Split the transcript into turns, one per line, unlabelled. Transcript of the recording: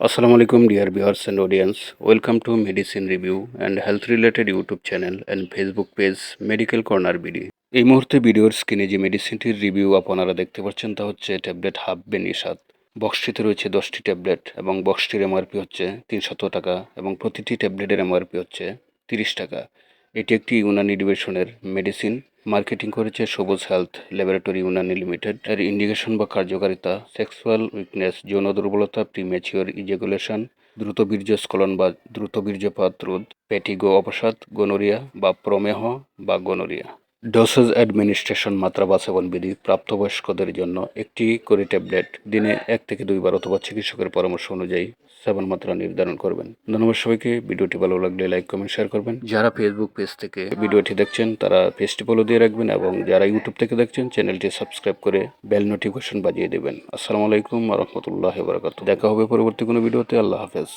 Assalamu alaikum dear viewers and audience. Welcome to Medicine Review and Health Related YouTube channel and Facebook page Medical Corner BD. এই মুহূর্তে ভিডিওর স্ক্রিনে যে মেডিসিনটির review আপনারা দেখতে পাচ্ছেন তা হচ্ছে ট্যাবলেট হাফ বেনিসাত। বক্সটিতে রয়েছে 10টি ট্যাবলেট এবং বক্সটির এমআরপি হচ্ছে 300 টাকা এবং প্রতিটি ট্যাবলেটের এমআরপি হচ্ছে 30 টাকা। এটি একটি ইউনানি ডিভিশনের মেডিসিন। মার্কেটিং করেছে সবুজ হেলথ ল্যাবরেটরি ইউনানি লিমিটেড। এর ইন্ডিকেশন বা কার্যকারিতা সেক্সুয়াল উইকনেস, যৌন দুর্বলতা, প্রিম্যাচিওর ইজেকুলেশন, দ্রুত বীর্যস্খলন বা দ্রুত বীর্যপাত রোধ, প্যাটিগো অবসাদ, গনোরিয়া বা প্রমেহ বা গনোরিয়া। ডোসেজ অ্যাডমিনিস্ট্রেশন মাত্রা বা সেবনবিধি প্রাপ্তবয়স্কদের জন্য একটি করে ট্যাবলেট দিনে 1 থেকে 2 বার অথবা চিকিৎসকের পরামর্শ অনুযায়ী সেবন মাত্রা নির্ধারণ করবেন। ধন্যবাদ সবাইকে। ভিডিওটি ভালো লাগলে লাইক কমেন্ট শেয়ার করবেন। যারা ফেসবুক পেজ থেকে ভিডিওটি দেখছেন তারা পেজটি ফলো দিয়ে রাখবেন এবং যারা ইউটিউব থেকে দেখছেন চ্যানেলটি সাবস্ক্রাইব করে বেল নোটিফিকেশন বাজিয়ে দেবেন। আসসালামু আলাইকুম ওয়া রাহমাতুল্লাহি ওয়া বারাকাতুহু। দেখা হবে পরবর্তী কোনো ভিডিওতে। আল্লাহ হাফেজ।